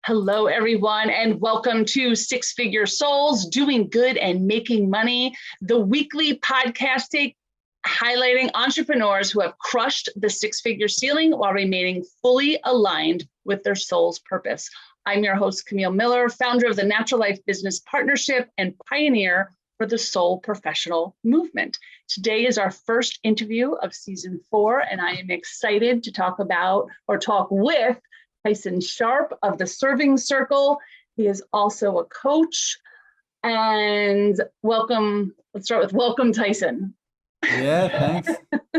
Hello, everyone, and welcome to Six Figure Souls, Doing Good and Making Money, the weekly podcast highlighting entrepreneurs who have crushed the six-figure ceiling while remaining fully aligned with their soul's purpose. I'm your host, Camille Miller, founder of the Natural Life Business Partnership and pioneer for the Soul Professional Movement. Today is our first interview of season 4, and I am excited to talk with Tyson Sharpe of the Serving Circle. He is also a coach. And welcome, let's start with welcome, Tyson. Yeah, thanks.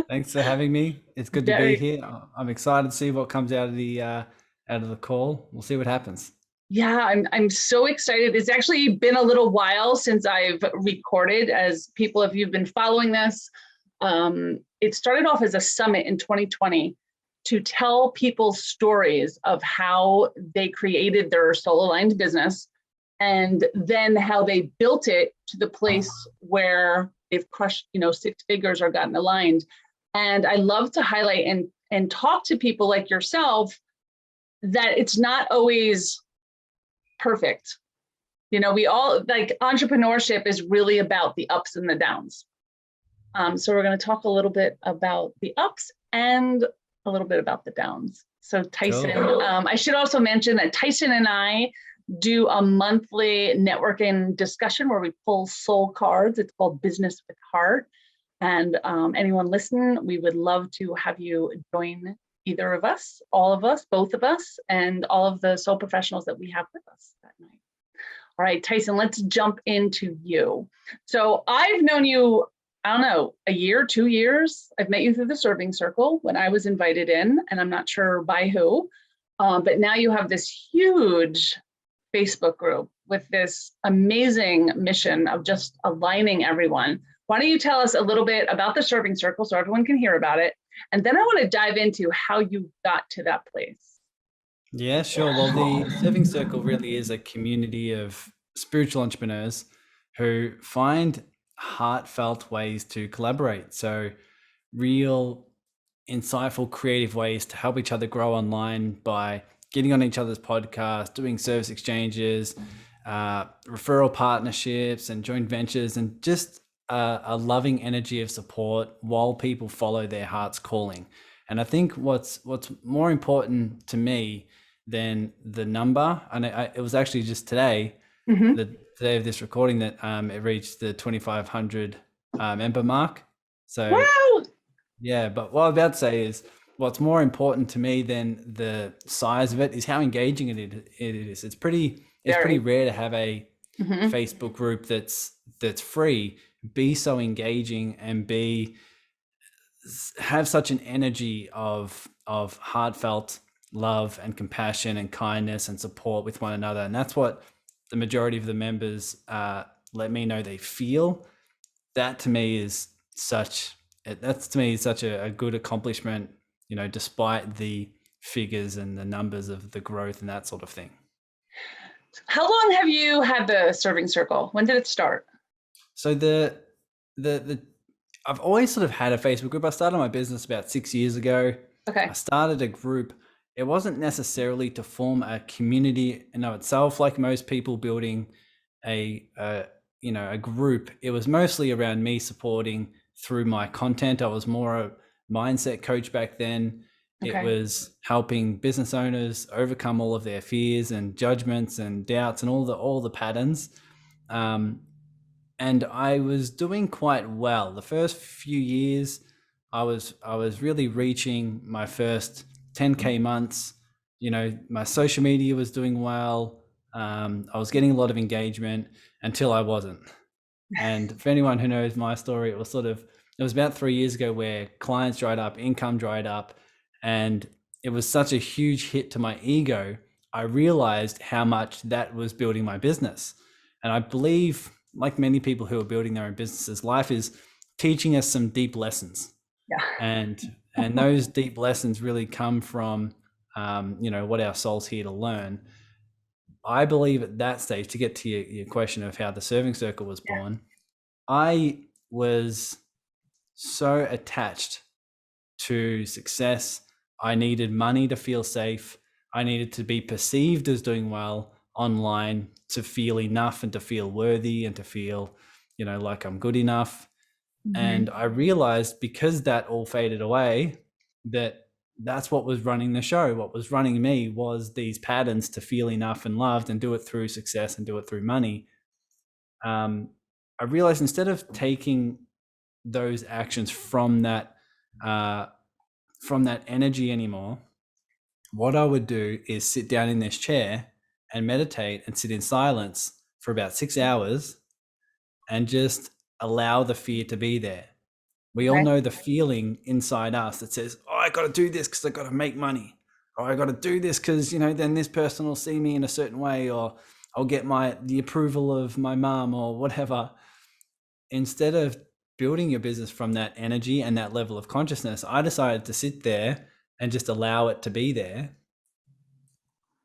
Thanks for having me. It's good to be here. I'm excited to see what comes out of the call. We'll see what happens. Yeah, I'm so excited. It's actually been a little while since I've recorded. As people, if you've been following this, it started off as a summit in 2020 to tell people stories of how they created their soul-aligned business and then how they built it to the place where they've crushed, six figures or gotten aligned. And I love to highlight and talk to people like yourself that it's not always perfect. We all, like, entrepreneurship is really about the ups and the downs. So we're going to talk a little bit about the ups and a little bit about the downs. So Tyson, cool. I should also mention that Tyson and I do a monthly networking discussion where we pull soul cards. It's called Business with Heart. And anyone listening, we would love to have you join either of us, all of us, both of us, and all of the soul professionals that we have with us that night. All right, Tyson, let's jump into you. So I've known you, I don't know, a year, 2 years. I've met you through the Serving Circle when I was invited in, and I'm not sure by who, but now you have this huge Facebook group with this amazing mission of just aligning everyone. Why don't you tell us a little bit about the Serving Circle so everyone can hear about it? And then I want to dive into how you got to that place. Yeah, sure. Well, the Serving Circle really is a community of spiritual entrepreneurs who find heartfelt ways to collaborate. So real, insightful, creative ways to help each other grow online by getting on each other's podcasts, doing service exchanges, referral partnerships and joint ventures, and just a loving energy of support while people follow their heart's calling. And I think what's more important to me than the number, and it was actually just today, the day of this recording, that it reached the 2,500 member mark. So wow. Yeah, but what I'm about to say is what's more important to me than the size of it is how engaging it is. It's pretty rare to have a Facebook group that's free be so engaging and have such an energy of heartfelt love and compassion and kindness and support with one another. And that's what the majority of the members let me know they feel. That to me is such a good accomplishment, despite the figures and the numbers of the growth and that sort of thing. How long have you had the Serving Circle? When did it start? So I've always sort of had a Facebook group. I started my business about 6 years ago. Okay. I started a group. It wasn't necessarily to form a community in of itself, like most people building a group. It was mostly around me supporting through my content. I was more a mindset coach back then. Okay. It was helping business owners overcome all of their fears and judgments and doubts and all the patterns. And I was doing quite well. The first few years, I was really reaching my first 10K months. My social media was doing well. I was getting a lot of engagement until I wasn't. And for anyone who knows my story, it was about 3 years ago where clients dried up, income dried up, and it was such a huge hit to my ego. I realized how much that was building my business. And I believe, like many people who are building their own businesses, life is teaching us some deep lessons. Yeah. And those deep lessons really come from, what our soul's here to learn. I believe at that stage, to get to your question of how the Serving Circle was born, I was so attached to success. I needed money to feel safe. I needed to be perceived as doing well online to feel enough and to feel worthy and to feel, like I'm good enough. And I realized, because that all faded away, that's what was running the show. What was running me was these patterns to feel enough and loved and do it through success and do it through money. I realized, instead of taking those actions from that energy anymore, what I would do is sit down in this chair and meditate and sit in silence for about 6 hours and just allow the fear to be there. We all know the feeling inside us that says, oh, I got to do this because I got to make money, or I got to do this because, then this person will see me in a certain way, or I'll get the approval of my mom or whatever. Instead of building your business from that energy and that level of consciousness, I decided to sit there and just allow it to be there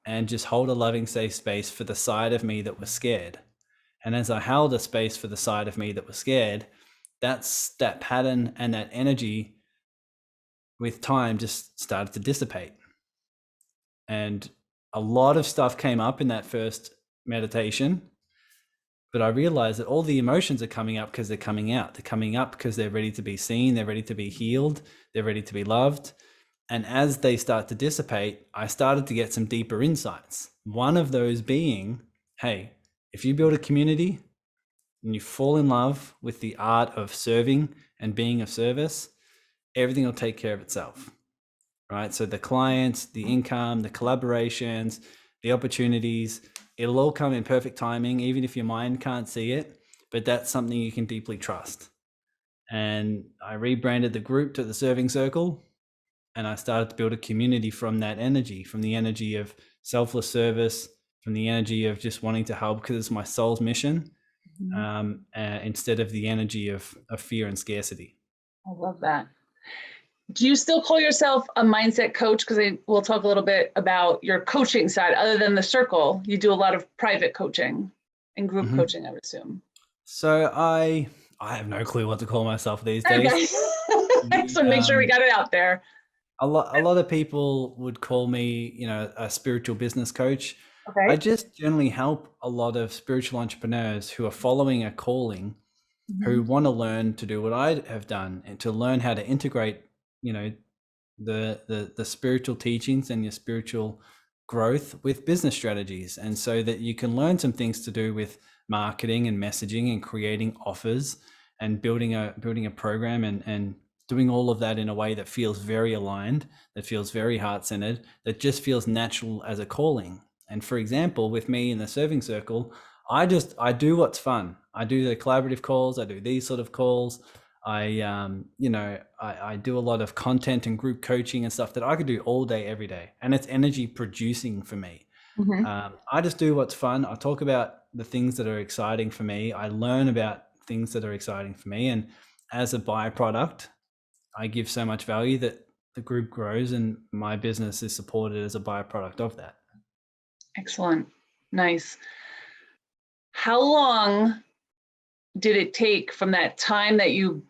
and just hold a loving, safe space for the side of me that was scared. And as I held a space for the side of me that was scared, that pattern and that energy with time just started to dissipate. And a lot of stuff came up in that first meditation, but I realized that all the emotions are coming up because they're coming out. They're coming up because they're ready to be seen, they're ready to be healed, they're ready to be loved. And as they start to dissipate, I started to get some deeper insights. One of those being, hey, if you build a community and you fall in love with the art of serving and being of service, everything will take care of itself, right? So the clients, the income, the collaborations, the opportunities, it'll all come in perfect timing, even if your mind can't see it, but that's something you can deeply trust. And I rebranded the group to the Serving Circle, and I started to build a community from that energy, from the energy of selfless service, from the energy of just wanting to help because it's my soul's mission, instead of the energy of fear and scarcity. I love that. Do you still call yourself a mindset coach? Because we'll talk a little bit about your coaching side. Other than the circle, you do a lot of private coaching and group coaching, I would assume. So I have no clue what to call myself these days. So make sure we got it out there. A lot of people would call me, a spiritual business coach. Okay. I just generally help a lot of spiritual entrepreneurs who are following a calling, who want to learn to do what I have done and to learn how to integrate, the spiritual teachings and your spiritual growth with business strategies. And so that you can learn some things to do with marketing and messaging and creating offers and building a program and doing all of that in a way that feels very aligned, that feels very heart-centered, that just feels natural as a calling. And for example, with me in the Serving Circle, I do what's fun. I do the collaborative calls. I do these sort of calls. I do a lot of content and group coaching and stuff that I could do all day, every day. And it's energy producing for me. I just do what's fun. I talk about the things that are exciting for me. I learn about things that are exciting for me. And as a byproduct, I give so much value that the group grows and my business is supported as a byproduct of that. Excellent. Nice. How long did it take from that time that you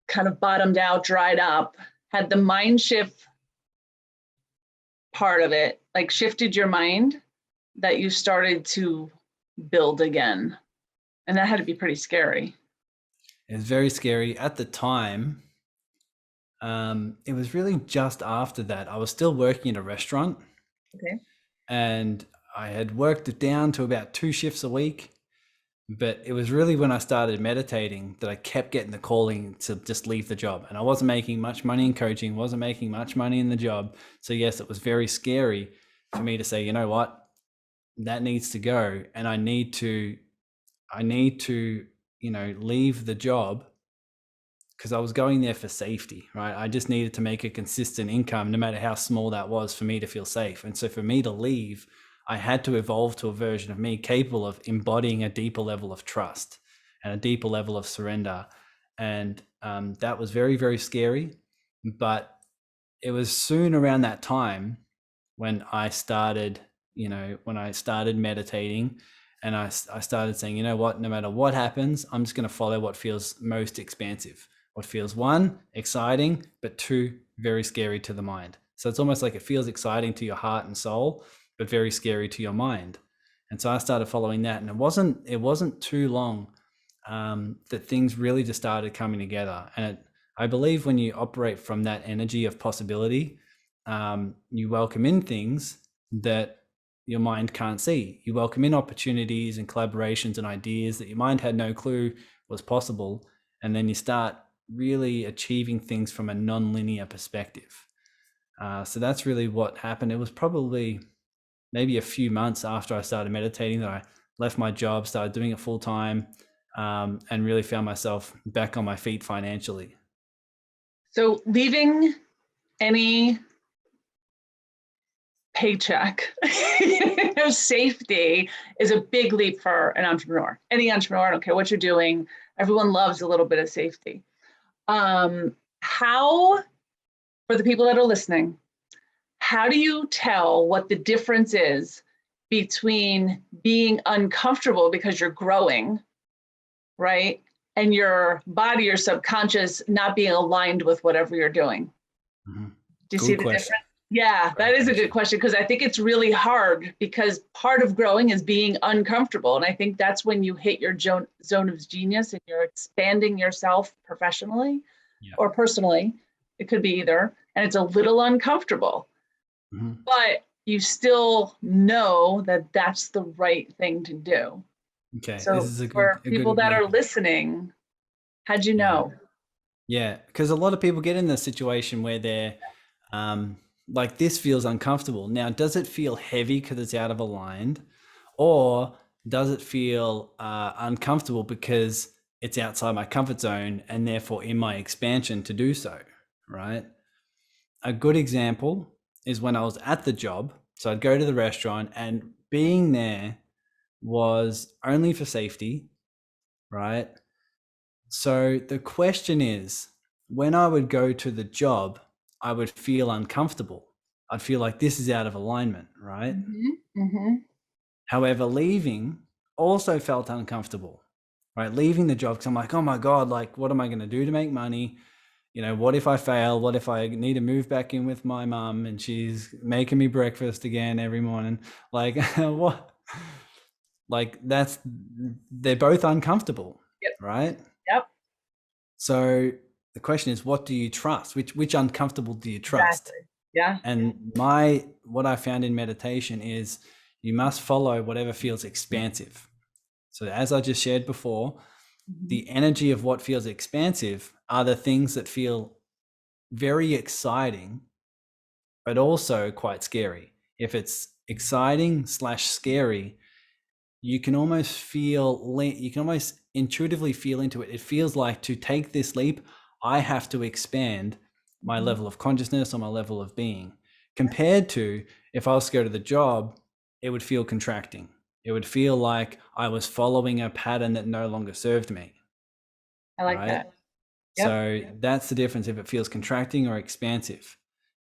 kind of bottomed out, dried up, had the mind shift part of it, like shifted your mind, that you started to build again? And that had to be pretty scary. It was very scary at the time. It was really just after that. I was still working in a restaurant. Okay. And I had worked it down to about 2 shifts a week. But it was really when I started meditating that I kept getting the calling to just leave the job. And I wasn't making much money in coaching, wasn't making much money in the job. So yes, it was very scary for me to say, you know what, that needs to go. And I need to, leave the job, because I was going there for safety, right? I just needed to make a consistent income, no matter how small that was, for me to feel safe. And so for me to leave, I had to evolve to a version of me capable of embodying a deeper level of trust and a deeper level of surrender. And that was very, very scary. But it was soon around that time when I started, meditating, and I started saying, you know what, no matter what happens, I'm just going to follow what feels most expansive, what feels, 1, exciting, but 2, very scary to the mind. So it's almost like it feels exciting to your heart and soul, but very scary to your mind. And so I started following that, and it wasn't too long that things really just started coming together. And I believe when you operate from that energy of possibility, you welcome in things that your mind can't see. You welcome in opportunities and collaborations and ideas that your mind had no clue was possible. And then you start really achieving things from a non-linear perspective. So that's really what happened. It was probably maybe a few months after I started meditating that I left my job, started doing it full time, and really found myself back on my feet financially. So leaving any paycheck, safety is a big leap for an entrepreneur. Any entrepreneur, I don't care what you're doing, everyone loves a little bit of safety. How, for the people that are listening, how do you tell what the difference is between being uncomfortable because you're growing, right? And your body, your subconscious not being aligned with whatever you're doing? Mm-hmm. Do you see the difference? Yeah, that is a good question, because I think it's really hard, because part of growing is being uncomfortable. And I think that's when you hit your zone of genius and you're expanding yourself professionally or personally. It could be either. And it's a little uncomfortable, but you still know that that's the right thing to do. Okay. So this is for people that are listening, how'd you know? Yeah, because a lot of people get in the situation where they're like, this feels uncomfortable. Now, does it feel heavy because it's out of aligned, or does it feel uncomfortable because it's outside my comfort zone and therefore in my expansion to do so, right? A good example is when I was at the job. So I'd go to the restaurant, and being there was only for safety, right? So the question is, when I would go to the job, I would feel uncomfortable. I'd feel like this is out of alignment, right? However, leaving also felt uncomfortable, right? Leaving the job, because I'm like, oh my God, like, what am I going to do to make money? You know, what if I fail? What if I need to move back in with my mom and she's making me breakfast again every morning? Like, what? Like, they're both uncomfortable, right? Yep. So the question is, what do you trust? Which uncomfortable do you trust? Exactly. Yeah. And what I found in meditation is you must follow whatever feels expansive. So as I just shared before, the energy of what feels expansive are the things that feel very exciting, but also quite scary. If it's exciting / scary, you can almost intuitively feel into it. It feels like, to take this leap, I have to expand my level of consciousness or my level of being, compared to if I was to go to the job, it would feel contracting. It would feel like I was following a pattern that no longer served me. I like that. Yep. So that's the difference, if it feels contracting or expansive.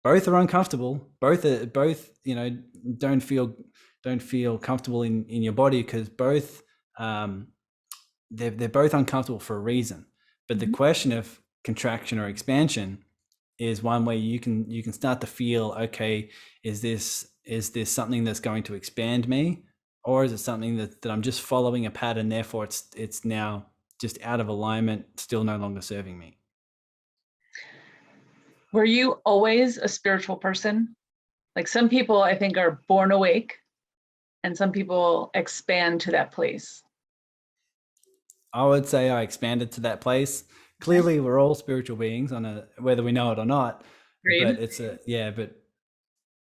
Both are uncomfortable. Both, you know, don't feel comfortable in your body, because both they're both uncomfortable for a reason. But the question of contraction or expansion is one where you can start to feel, okay, is this something that's going to expand me, or is it something that I'm just following a pattern, therefore it's now just out of alignment, still no longer serving me? Were you always a spiritual person? Like, some people I think are born awake, and some people expand to that place. I would say I expanded to that place. Clearly, we're all spiritual beings, whether we know it or not. Agreed. But but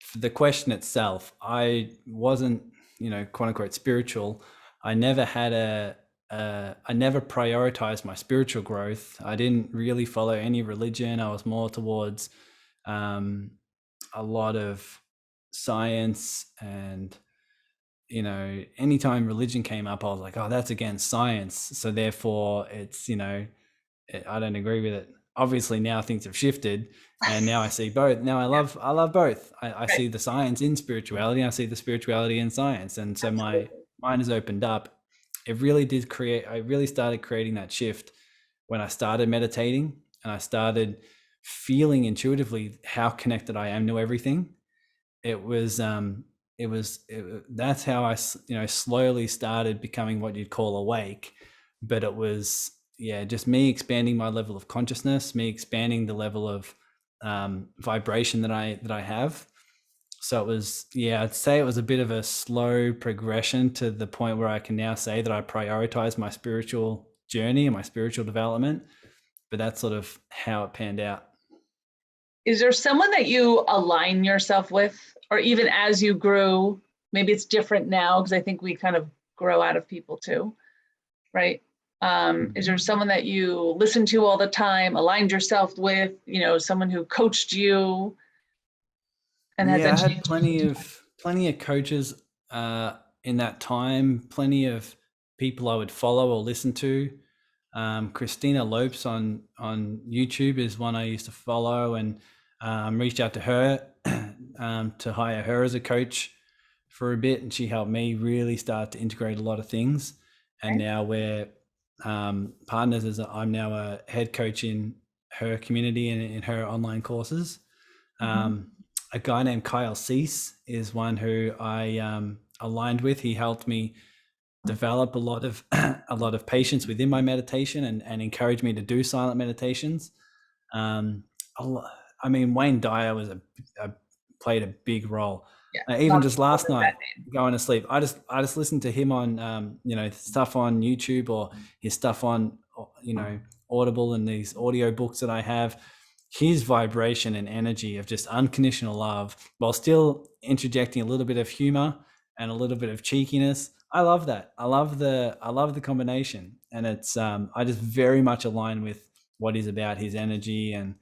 for the question itself, I wasn't, quote unquote spiritual. I never had I never prioritized my spiritual growth. I didn't really follow any religion. I was more towards a lot of science, and anytime religion came up, I was like, oh, that's against science, so therefore it's, I don't agree with it. Obviously now things have shifted, and now I see both. Now I love both. I see the science in spirituality, I see the spirituality in science, and so my mind has opened up. I really started creating that shift when I started meditating, and I started feeling intuitively how connected I am to everything. That's how I, slowly started becoming what you'd call awake. But it was, just me expanding my level of consciousness, me expanding the level of vibration that I have. So it was, I'd say it was a bit of a slow progression to the point where I can now say that I prioritize my spiritual journey and my spiritual development. But that's sort of how it panned out. Is there someone that you align yourself with, or even as you grew? Maybe it's different now because I think we kind of grow out of people too, right? Is there someone that you listen to all the time, aligned yourself with, someone who coached you? And I had plenty of coaches in that time, plenty of people I would follow or listen to. Christina Lopes on YouTube is one I used to follow, and reached out to her to hire her as a coach for a bit, and she helped me really start to integrate a lot of things. And now we're partners, as I'm now a head coach in her community and in her online courses. A guy named Kyle Cease is one who I aligned with. He helped me develop a lot of patience within my meditation and encouraged me to do silent meditations. Wayne Dyer played a big role. Even just last night, going to sleep, I just listened to him on stuff on YouTube or his stuff on Audible and these audio books that I have. His vibration and energy of just unconditional love, while still interjecting a little bit of humor and a little bit of cheekiness. I love that. I love the combination, and it's I just very much align with what he's about, his energy, and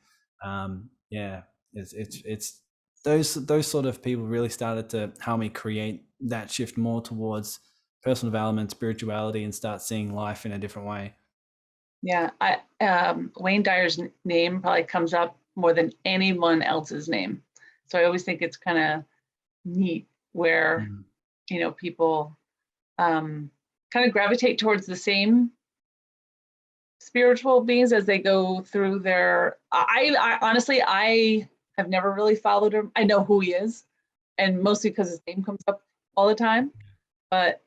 it's those sort of people really started to help me create that shift more towards personal development, spirituality, and start seeing life in a different way. Yeah, Wayne Dyer's name probably comes up more than anyone else's name. So I always think it's kind of neat where, people kind of gravitate towards the same spiritual beings as they go through their, I honestly, I have never really followed him. I know who he is, and mostly because his name comes up all the time, but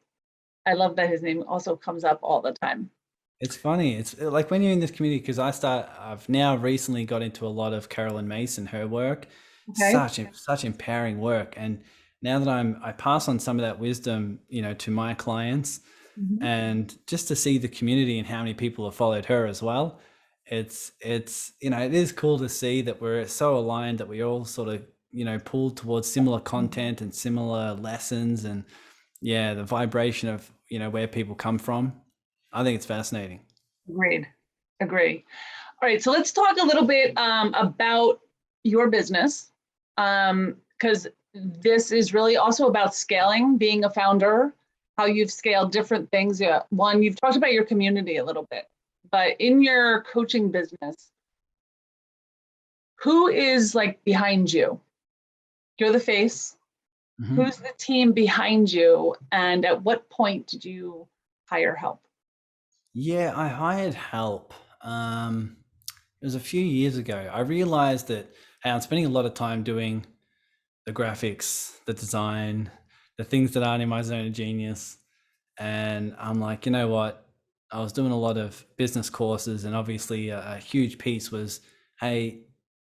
I love that his name also comes up all the time. It's funny. It's like when you're in this community, because I've now recently got into a lot of Carolyn Mason, her work, such empowering work. And now that I pass on some of that wisdom, to my clients, and just to see the community and how many people have followed her as well. It is cool to see that we're so aligned, that we all sort of, pulled towards similar content and similar lessons, and the vibration of, where people come from. I think it's fascinating. Agreed. Agree. All right. So let's talk a little bit about your business, because this is really also about scaling, being a founder, how you've scaled different things. One, you've talked about your community a little bit, but in your coaching business, who is like behind you? You're the face. Who's the team behind you? And at what point did you hire help? Yeah, I hired help. It was a few years ago. I realized that, hey, I'm spending a lot of time doing the graphics, the design, the things that aren't in my zone of genius. And I'm like, you know what? I was doing a lot of business courses, and obviously a huge piece was, hey,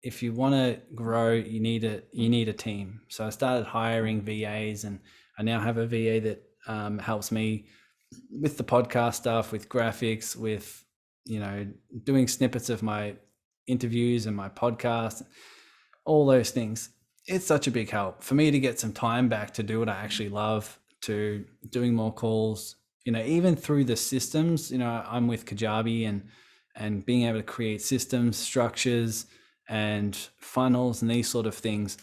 if you want to grow, you need a team. So I started hiring VAs, and I now have a VA that helps me with the podcast stuff, with graphics, with, doing snippets of my interviews and my podcast, all those things. It's such a big help for me to get some time back to do what I actually love, to doing more calls, even through the systems. I'm with Kajabi and being able to create systems, structures, and funnels and these sort of things.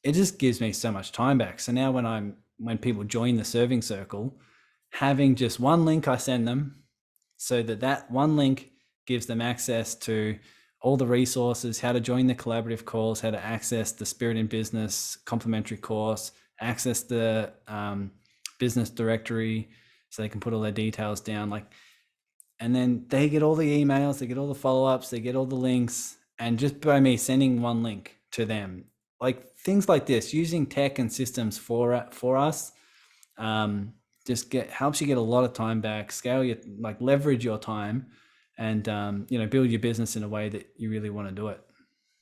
It just gives me so much time back. So now when people join the serving circle, having just one link I send them, so that one link gives them access to all the resources, how to join the collaborative calls, how to access the Spirit in Business complimentary course, access the business directory so they can put all their details down. And then they get all the emails, they get all the follow-ups, they get all the links, And just by me sending one link to them, like things like this, using tech and systems for us, just helps you get a lot of time back, scale your, like leverage your time, and build your business in a way that you really want to do it.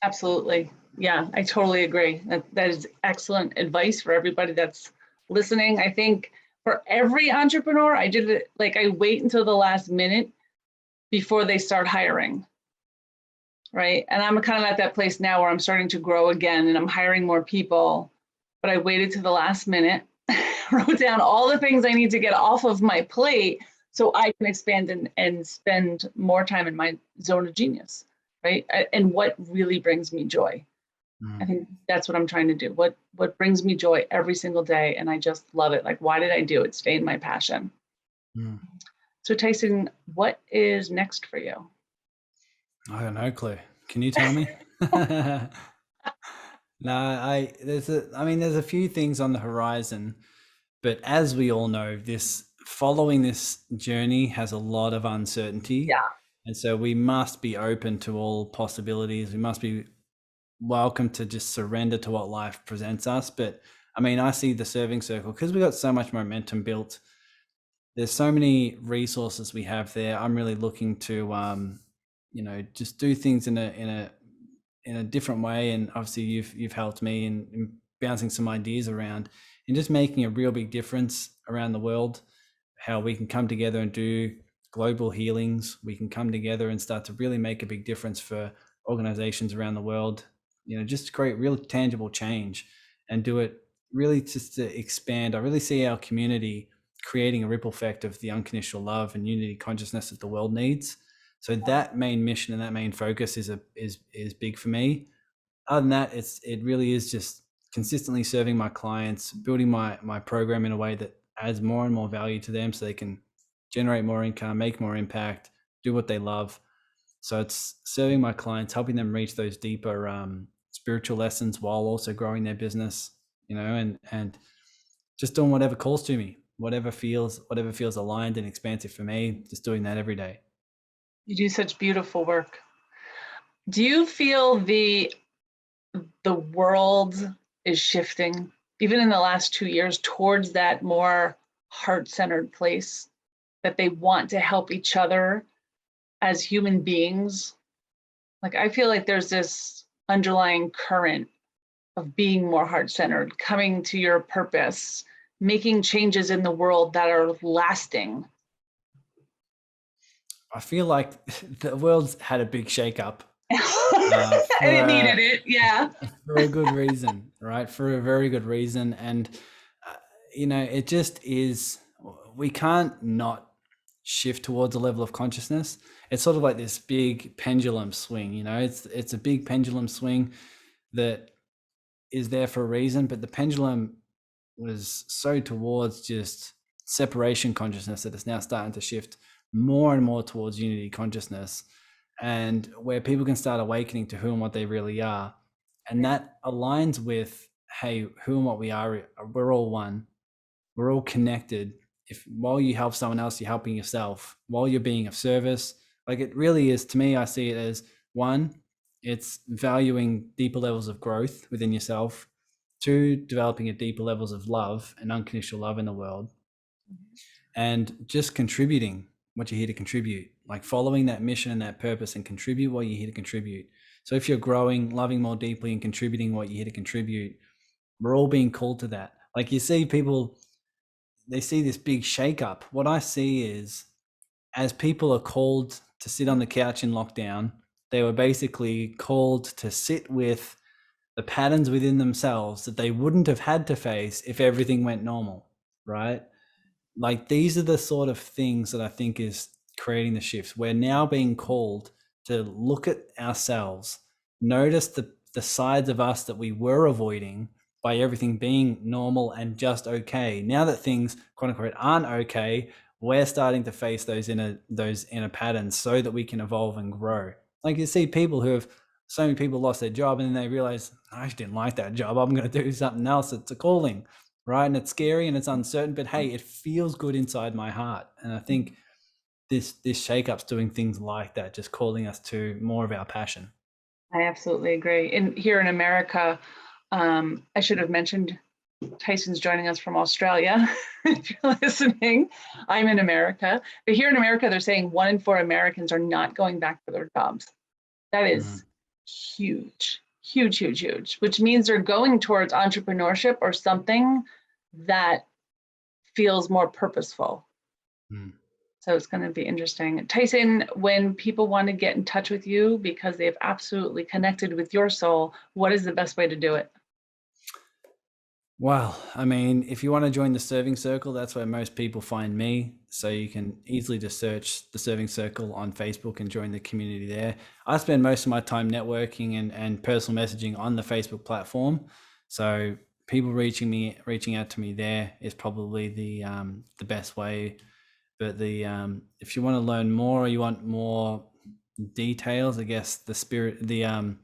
Absolutely. Yeah, I totally agree. That is excellent advice for everybody that's listening. I think for every entrepreneur, I did it like I wait until the last minute before they start hiring. Right. And I'm kind of at that place now where I'm starting to grow again and I'm hiring more people, but I waited to the last minute, wrote down all the things I need to get off of my plate so I can expand and spend more time in my zone of genius. Right. And what really brings me joy. I think that's what I'm trying to do. What brings me joy every single day. And I just love it. Like, why did I do it? Stay in my passion. So Tyson, what is next for you? I got no clue. Can you tell me? No, there's a few things on the horizon, but as we all know, following this journey has a lot of uncertainty. Yeah. And so we must be open to all possibilities. We must be welcome to just surrender to what life presents us. But I mean, I see the serving circle because we got so much momentum built. There's so many resources we have there. I'm really looking to, just do things in a different way. And obviously you've helped me in bouncing some ideas around and just making a real big difference around the world, how we can come together and do global healings. We can come together and start to really make a big difference for organizations around the world, just to create real tangible change and do it really just to expand. I really see our community creating a ripple effect of the unconditional love and unity consciousness that the world needs. So that main mission and that main focus is big for me. Other than that, it really is just consistently serving my clients, building my program in a way that adds more and more value to them so they can generate more income, make more impact, do what they love. So it's serving my clients, helping them reach those deeper spiritual lessons while also growing their business, and just doing whatever calls to me, whatever feels aligned and expansive for me, just doing that every day. You do such beautiful work. Do you feel the world is shifting, even in the last 2 years, towards that more heart-centered place, that they want to help each other as human beings? Like, I feel like there's this underlying current of being more heart-centered, coming to your purpose, making changes in the world that are lasting. I feel like the world's had a big shakeup. And it needed it, yeah. For a good reason, right? For a very good reason. And, it just is, we can't not shift towards a level of consciousness. It's sort of like this big pendulum swing, it's a big pendulum swing that is there for a reason, but the pendulum was so towards just separation consciousness that it's now starting to shift more and more towards unity consciousness, and where people can start awakening to who and what they really are. And that aligns with, hey, who and what we are, we're all one, we're all connected. If while you help someone else, you're helping yourself, while you're being of service. Like, it really is, to me, I see it as, one, it's valuing deeper levels of growth within yourself. Two, developing a deeper levels of love and unconditional love in the world. And just contributing what you're here to contribute, like following that mission and that purpose, and contribute what you're here to contribute. So if you're growing, loving more deeply and contributing what you're here to contribute, we're all being called to that. Like, you see people, they see this big shakeup. What I see is, as people are called to sit on the couch in lockdown, they were basically called to sit with the patterns within themselves that they wouldn't have had to face if everything went normal, right? Like, these are the sort of things that I think is creating the shifts. We're now being called to look at ourselves, notice the sides of us that we were avoiding by everything being normal and just okay. Now that things, quote unquote, aren't okay, we're starting to face those inner patterns so that we can evolve and grow. Like, you see people who have, so many people lost their job and then they realize, I didn't like that job, I'm going to do something else. It's a calling, right? And it's scary and it's uncertain, but hey, it feels good inside my heart. And I think this shakeup's doing things like that, just calling us to more of our passion. I absolutely agree. And here in America, I should have mentioned Tyson's joining us from Australia. If you're listening, I'm in America. But here in America, they're saying 1 in 4 Americans are not going back to their jobs. That is huge, huge, huge, huge, which means they're going towards entrepreneurship or something that feels more purposeful. So it's going to be interesting. Tyson, when people want to get in touch with you because they've absolutely connected with your soul, what is the best way to do it? Well, I mean, if you want to join the Serving Circle, that's where most people find me. So you can easily just search the Serving Circle on Facebook and join the community there. I spend most of my time networking and personal messaging on the Facebook platform. So people reaching out to me there is probably the best way. But if you want to learn more, or you want more details, I guess the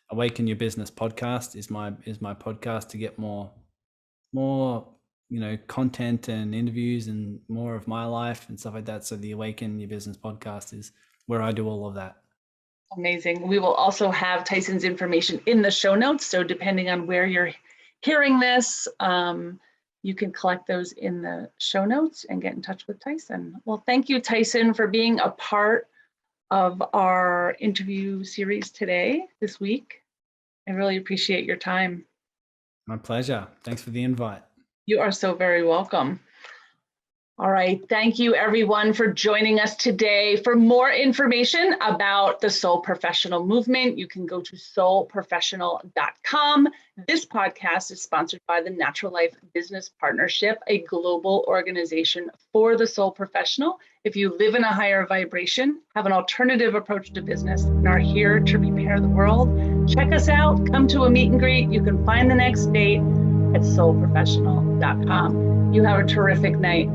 Awaken Your Business Podcast is my podcast to get more content and interviews and more of my life and stuff like that. So the Awaken Your Business Podcast is where I do all of that. Amazing. We will also have Tyson's information in the show notes. So depending on where you're hearing this, you can collect those in the show notes and get in touch with Tyson. Well, thank you, Tyson, for being a part of our interview series this week. I really appreciate your time. My pleasure. Thanks for the invite. You are so very welcome. All right. Thank you, everyone, for joining us today. For more information about the Soul Professional movement, you can go to soulprofessional.com. This podcast is sponsored by the Natural Life Business Partnership, a global organization for the soul professional. If you live in a higher vibration, have an alternative approach to business, and are here to repair the world, check us out. Come to a meet and greet. You can find the next date at soulprofessional.com. You have a terrific night.